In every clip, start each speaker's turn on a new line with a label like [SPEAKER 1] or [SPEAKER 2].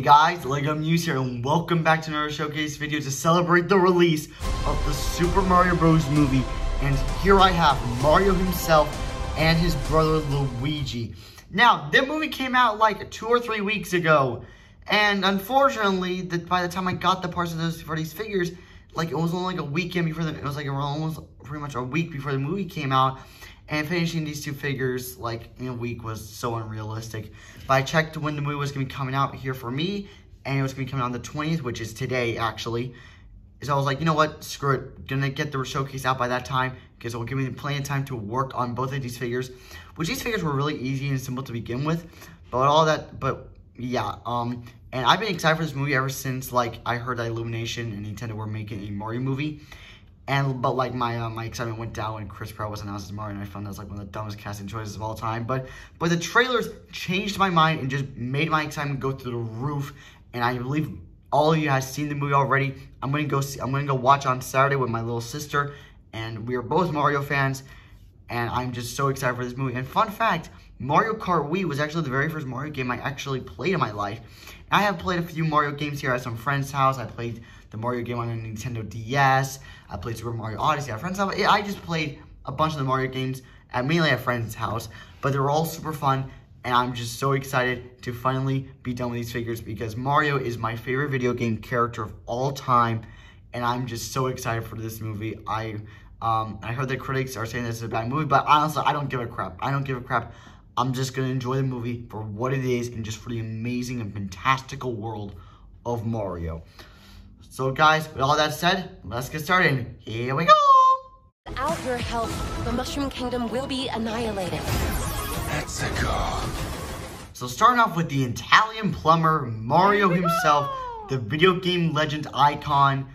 [SPEAKER 1] guys, Lego Muse here, and welcome back to another showcase video to celebrate the release of the Super Mario Bros. Movie. And here I have Mario himself and his brother Luigi. Now, the movie came out like 2 or 3 weeks ago, and unfortunately, by the time I got the parts of for these figures, like it was only like a weekend before it was like almost pretty much a week before the movie came out. And finishing these 2 figures, like, in a week was so unrealistic. But I checked when the movie was going to be coming out here for me, and it was going to be coming out on the 20th, which is today, actually. So I was like, you know what, screw it. Gonna get the showcase out by that time, because it will give me plenty of time to work on both of these figures. Which these figures were really easy and simple to begin with. Yeah, and I've been excited for this movie ever since, like, I heard that Illumination and Nintendo were making a Mario movie. But like my excitement went down when Chris Pratt was announced as Mario, and I found that was like one of the dumbest casting choices of all time. But the trailers changed my mind and just made my excitement go through the roof. And I believe all of you have seen the movie already. I'm gonna go watch on Saturday with my little sister, and we are both Mario fans. And I'm just so excited for this movie. And fun fact, Mario Kart Wii was actually the very first Mario game I actually played in my life. And I have played a few Mario games here at some friend's house. I played the Mario game on a Nintendo DS. I played Super Mario Odyssey at a friend's house. I just played a bunch of the Mario games mainly at a friend's house. But they were all super fun. And I'm just so excited to finally be done with these figures, because Mario is my favorite video game character of all time. And I'm just so excited for this movie. I heard the critics are saying this is a bad movie, but honestly, I don't give a crap. I don't give a crap. I'm just going to enjoy the movie for what it is and just for the amazing and fantastical world of Mario. So guys, with all that said, let's get started. Here we go!
[SPEAKER 2] Without your help, the Mushroom Kingdom will be annihilated.
[SPEAKER 3] Let's go.
[SPEAKER 1] So starting off with the Italian plumber, Mario himself, the video game legend icon.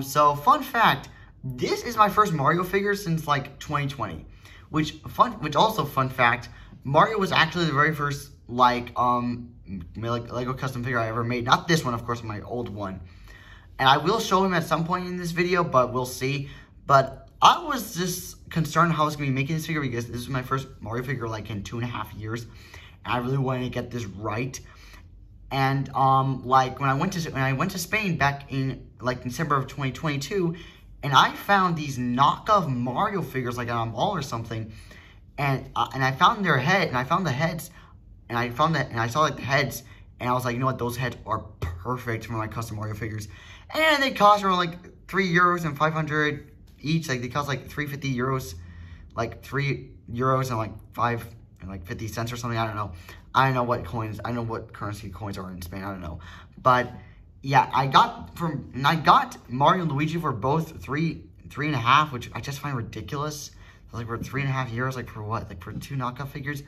[SPEAKER 1] So fun fact, this is my first Mario figure since like 2020. Which also fun fact, Mario was actually the very first like Lego custom figure I ever made. Not this one, of course, my old one. And I will show him at some point in this video, but we'll see. But I was just concerned how I was going to be making this figure, because this is my first Mario figure like in 2.5 years. And I really wanted to get this right. And like when I went to Spain back in like December of 2022, and I found these knockoff Mario figures like on a mall or something. And I found their head, and I found the heads, and I saw like the heads, and I was like, you know what, those heads are perfect for my custom Mario figures. And they cost around like €3 and 500 each. Like they cost like 350 euros, like €3 and like 5 and like 50 cents or something. I don't know. I don't know what coins. I know what currency coins are in Spain. I don't know. But yeah, I got Mario and Luigi for both three and a half, which I just find ridiculous. Like for 3.5 euros, like for what? Like for 2 knockoff figures.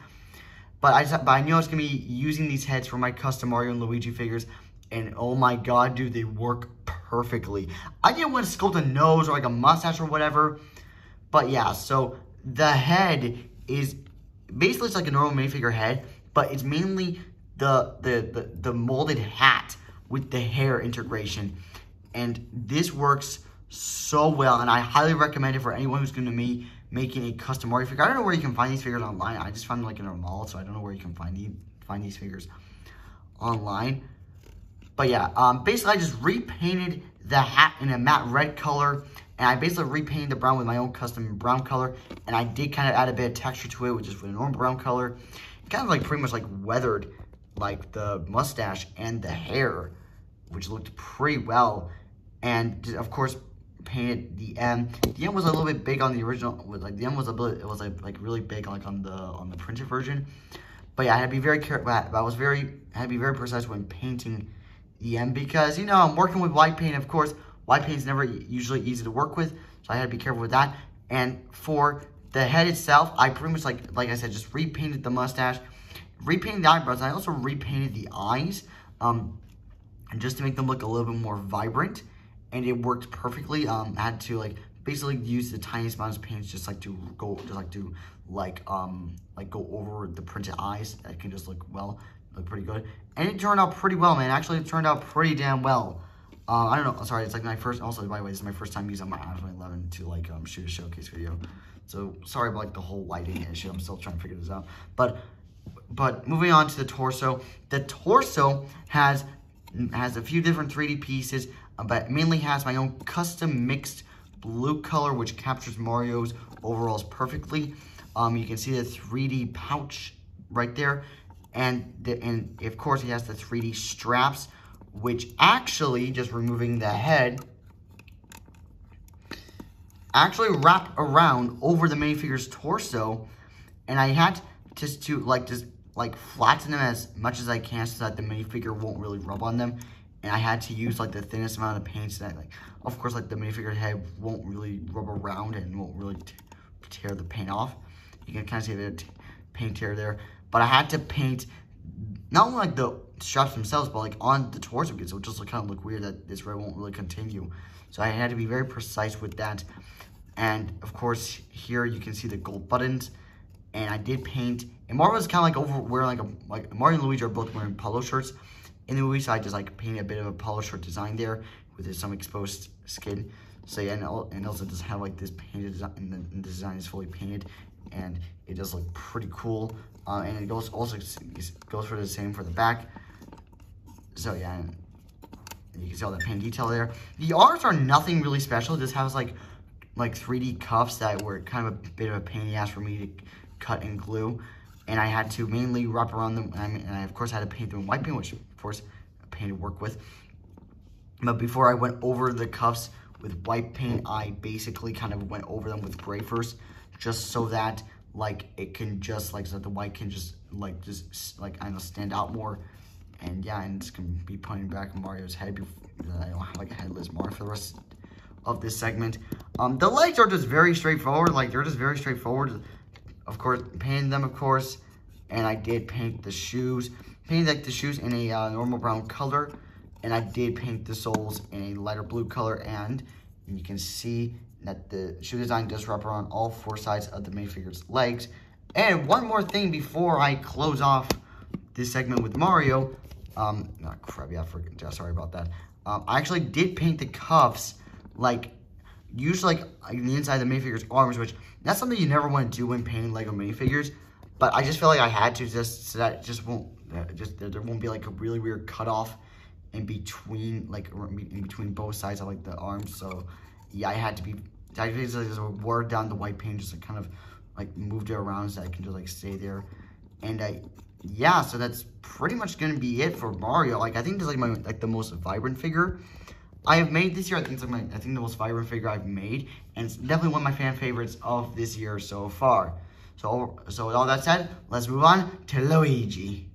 [SPEAKER 1] But I knew I was gonna be using these heads for my custom Mario and Luigi figures. And oh my god, dude, they work perfectly. I didn't want to sculpt a nose or like a mustache or whatever. But yeah, so the head is basically it's like a normal minifigure head, but it's mainly the molded hat with the hair integration. And this works so well, and I highly recommend it for anyone who's gonna be making a custom Mario figure. I don't know where you can find these figures online. I just found them like in a mall, so I don't know where you can find these figures online. But yeah, basically I just repainted the hat in a matte red color, and I basically repainted the brown with my own custom brown color, and I did kind of add a bit of texture to it, which is with a normal brown color. It kind of like pretty much like weathered like the mustache and the hair, which looked pretty well. And of course, painted the M. The M was a little bit big on the original. Like the M was like really big like on the printed version. But yeah, I had to be very careful. I had to be very precise when painting the M, because you know I'm working with white paint. Of course, white paint is never usually easy to work with, so I had to be careful with that. And for the head itself, I pretty much like I said, just repainted the mustache, repainted the eyebrows. And I also repainted the eyes, and just to make them look a little bit more vibrant. And it worked perfectly. I had to like basically use the tiniest amount of paint just to go over the printed eyes. That can just look pretty good. And it turned out pretty well, man. Actually, it turned out pretty damn well. I don't know. Sorry, it's like my first. Also, by the way, this is my first time using my iPhone 11 to like shoot a showcase video. So sorry about like the whole lighting issue. I'm still trying to figure this out. But moving on to the torso. The torso has It has a few different 3D pieces, but it mainly has my own custom mixed blue color, which captures Mario's overalls perfectly. You can see the 3D pouch right there, and of course he has the 3D straps, which actually, just removing the head, actually wrap around over the minifigure's torso, and I had just to flatten them as much as I can so that the minifigure won't really rub on them. And I had to use like the thinnest amount of paint so that, like, of course, like the minifigure head won't really rub around and won't really tear the paint off. You can kind of see the paint tear there. But I had to paint not only like the straps themselves, but like on the torso, because it would just kind of look weird that this red won't really continue. So I had to be very precise with that. And of course, here you can see the gold buttons. And I did paint, and Mario was kind of like wearing like Mario and Luigi are both wearing polo shirts in the movie, so I just like painted a bit of a polo shirt design there with some exposed skin. So yeah, and also just have like this painted design, and the design is fully painted, and it does look pretty cool. And it goes for the same for the back. So yeah, and you can see all that paint detail there. The arms are nothing really special. This has like 3D cuffs that were kind of a bit of a pain in the ass for me to cut and glue, and I had to mainly wrap around them, and I of course had to paint them in white paint, which of course paint to work with. But before I went over the cuffs with white paint, I basically kind of went over them with gray first, just so that like it can just so that the white can just I don't know, stand out more. And yeah, and it's gonna be pointing back on Mario's head. I don't have like a headless Mario for the rest of this segment. The legs are just very straightforward. Like, they're just very straightforward. Of course, painted them, of course, and I did paint the shoes. Painted like the shoes in a normal brown color, and I did paint the soles in a lighter blue color. And you can see that the shoe design does wrap around all 4 sides of the minifigure's legs. And one more thing before I close off this segment with Mario. Oh crap! Yeah, sorry about that. I actually did paint the cuffs like usually like the inside of the minifigure's arms, which that's something you never want to do when painting Lego minifigures. But I just feel like I had to, just so that it just won't there won't be like a really weird cutoff in between both sides of like the arms. So yeah, I basically just wore down the white paint, just kind of like moved it around so I can just like stay there. And yeah, so that's pretty much gonna be it for Mario. Like, I think this is like the most vibrant figure I have made this year. I think it's the most vibrant figure I've made, and it's definitely one of my fan favorites of this year so far. So with all that said, let's move on to Luigi.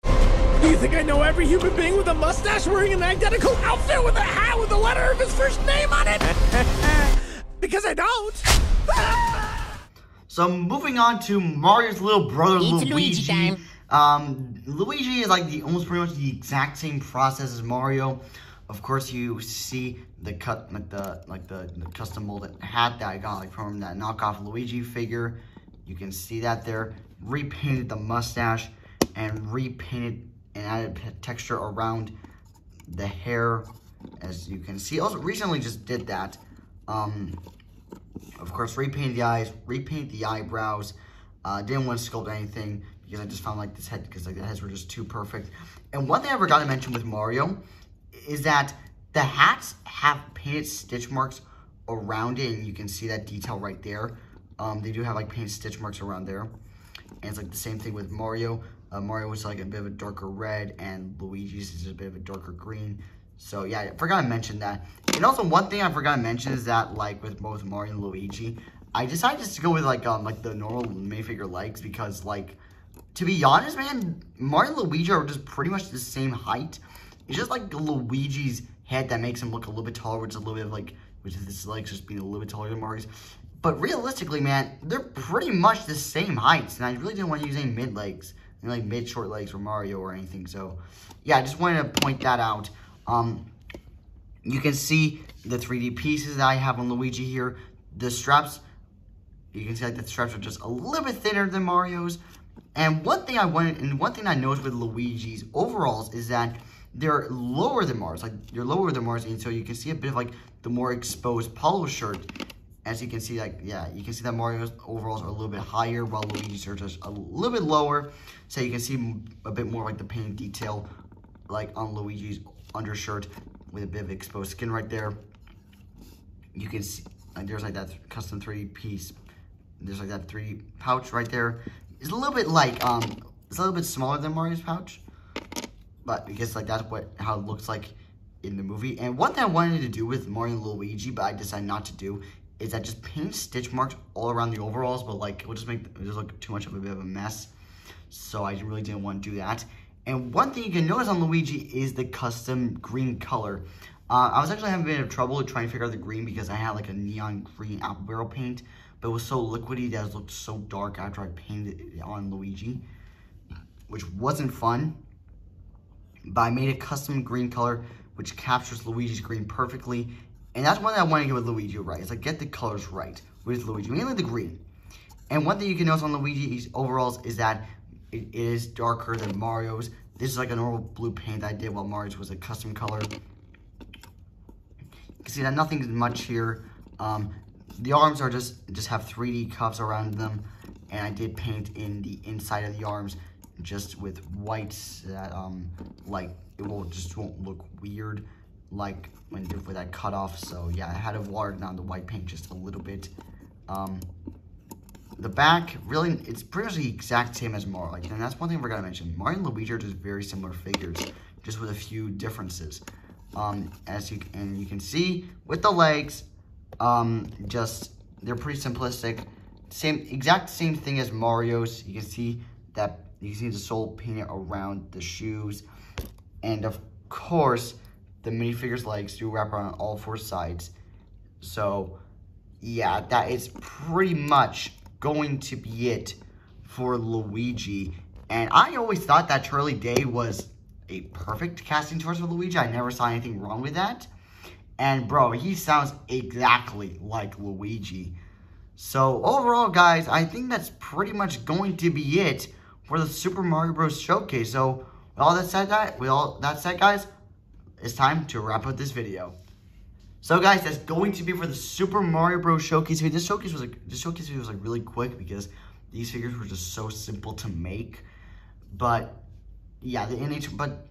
[SPEAKER 4] Do you think I know every human being with a mustache wearing an identical outfit with a hat with the letter of his first name on it? Because I don't.
[SPEAKER 1] So moving on to Mario's little brother,
[SPEAKER 2] It's
[SPEAKER 1] Luigi.
[SPEAKER 2] Luigi time.
[SPEAKER 1] Luigi is like almost pretty much the exact same process as Mario. Of course, you see the custom molded hat that I got like from that knockoff Luigi figure. You can see that there. Repainted the mustache and repainted and added texture around the hair, as you can see. Also, recently just did that. Of course, repainted the eyes, repainted the eyebrows. Didn't want to sculpt anything because I just found like this head, because like the heads were just too perfect. And one thing I forgot to mention with Mario is that the hats have painted stitch marks around it, and you can see that detail right there. They do have like painted stitch marks around there, and it's like the same thing with Mario. Mario was like a bit of a darker red, and Luigi's is a bit of a darker green. So yeah, I forgot to mention that. And also one thing I forgot to mention is that like with both Mario and Luigi, I decided just to go with like the normal minifigure legs, because like, to be honest, man, Mario and Luigi are just pretty much the same height. It's just like Luigi's head that makes him look a little bit taller, which is a little bit of like, which is his legs just being a little bit taller than Mario's. But realistically, man, they're pretty much the same heights, and I really didn't want to use any mid legs, like mid short legs for Mario or anything. So yeah, I just wanted to point that out. You can see the 3D pieces that I have on Luigi here. The straps, you can see like the straps are just a little bit thinner than Mario's. And one thing I noticed with Luigi's overalls is that they're lower than Mario's. Like, they're lower than Mario's, and so you can see a bit of like the more exposed polo shirt. As you can see, like, yeah, you can see that Mario's overalls are a little bit higher, while Luigi's are just a little bit lower. So you can see a bit more like the paint detail like on Luigi's undershirt with a bit of exposed skin right there. You can see like there's like that custom 3D piece. There's like that 3D pouch right there. It's a little bit like it's a little bit smaller than Mario's pouch, but because like that's how it looks like in the movie. And one thing I wanted to do with Mario and Luigi, but I decided not to do, is I just paint stitch marks all around the overalls, but like it would just look too much of a bit of a mess. So I really didn't want to do that. And one thing you can notice on Luigi is the custom green color. I was actually having a bit of trouble trying to figure out the green because I had like a neon green apple barrel paint, but it was so liquidy that it looked so dark after I painted it on Luigi, which wasn't fun. But I made a custom green color which captures Luigi's green perfectly. And that's one thing I want to get with Luigi right, is like get the colors right with Luigi, mainly the green. And one thing you can notice on Luigi's overalls is that it is darker than Mario's. This is like a normal blue paint that I did while Mario's was a custom color. You can see that nothing's much here. The arms are just have 3D cuffs around them, and I did paint in the inside of the arms just with whites that like it won't look weird like when with that cutoff. So yeah, I had to water down the white paint just a little bit. The back, really, it's pretty much the exact same as Mario. Like, and that's one thing I forgot to mention. Mario and Luigi are just very similar figures, just with a few differences. As you can see with the legs, they're pretty simplistic. Exact same thing as Mario's. You can see the soul painted around the shoes, and of course, the minifigure's legs do wrap around all 4 sides. So, yeah, that is pretty much going to be it for Luigi. And I always thought that Charlie Day was a perfect casting choice for Luigi. I never saw anything wrong with that. And bro, he sounds exactly like Luigi. So overall, guys, I think that's pretty much going to be it for the Super Mario Bros. Showcase. So with all that said, guys, it's time to wrap up this video. So guys, that's going to be for the Super Mario Bros. Showcase video. This showcase video was like really quick because these figures were just so simple to make. But yeah,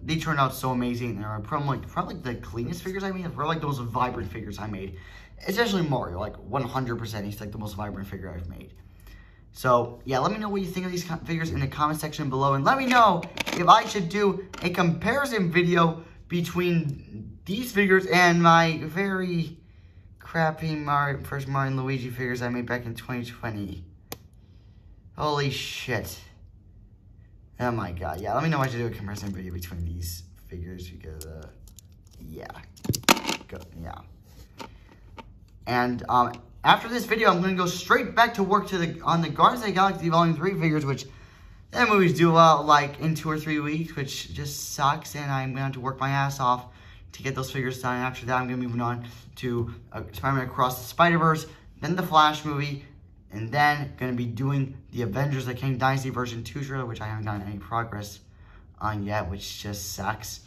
[SPEAKER 1] they turned out so amazing. They're probably the cleanest figures I made. They're like the most vibrant figures I made. Especially Mario, like 100%. He's like the most vibrant figure I've made. So yeah, let me know what you think of these figures in the comment section below, and let me know if I should do a comparison video between these figures and my very crappy first Mario and Luigi figures I made back in 2020. Holy shit. Oh my god. Yeah, let me know if I should do a comparison video between these figures because, yeah. Yeah. And, after this video, I'm going to go straight back to work on the Guardians of the Galaxy Volume 3 figures, which that movie's due out, like, in 2 or 3 weeks, which just sucks, and I'm going to have to work my ass off to get those figures done. After that, I'm going to be moving on to Spider-Man Across the Spider-Verse, then the Flash movie, and then going to be doing the Avengers: The Kang Dynasty version 2 trailer, which I haven't gotten any progress on yet, which just sucks.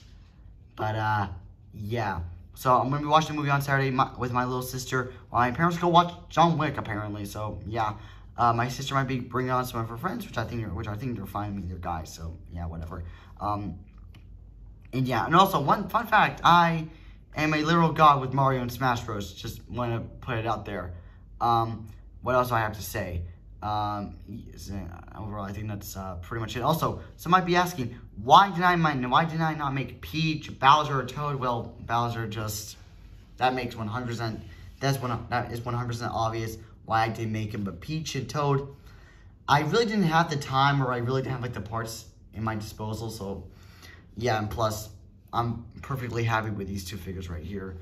[SPEAKER 1] But, yeah. So I'm going to be watching the movie on Saturday with my little sister, while my parents go watch John Wick, apparently. So, yeah. My sister might be bringing on some of her friends, which I think they're fine with me. They're guys, so, yeah, whatever. And, yeah. And also, one fun fact. I am a literal god with Mario and Smash Bros. Just want to put it out there. What else do I have to say? Overall, I think that's pretty much it. Also, some might be asking, why did I not make Peach, Bowser, or Toad? Well, Bowser that makes 100%. That is 100% obvious why I didn't make him. But Peach and Toad, I really didn't have the time, or I really didn't have like the parts in my disposal. So, yeah, and plus, I'm perfectly happy with these 2 figures right here.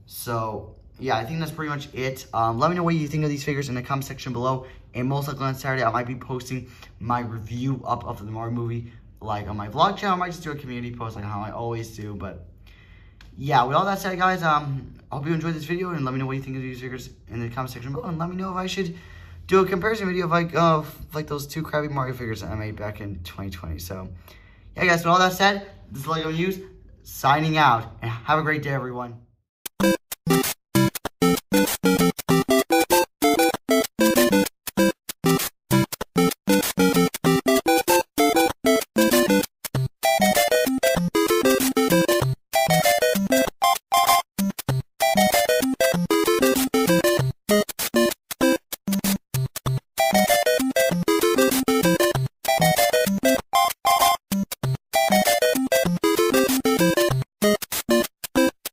[SPEAKER 1] So, yeah, I think that's pretty much it. Let me know what you think of these figures in the comment section below. And most likely on Saturday, I might be posting my review up of the Mario movie, like on my vlog channel. I might just do a community post like how I always do. But yeah, with all that said, guys, I hope you enjoyed this video, and let me know what you think of these figures in the comment section below. And let me know if I should do a comparison video of like those 2 crappy Mario figures that I made back in 2020. So yeah, guys, with all that said, this is LEGO News signing out, and have a great day, everyone.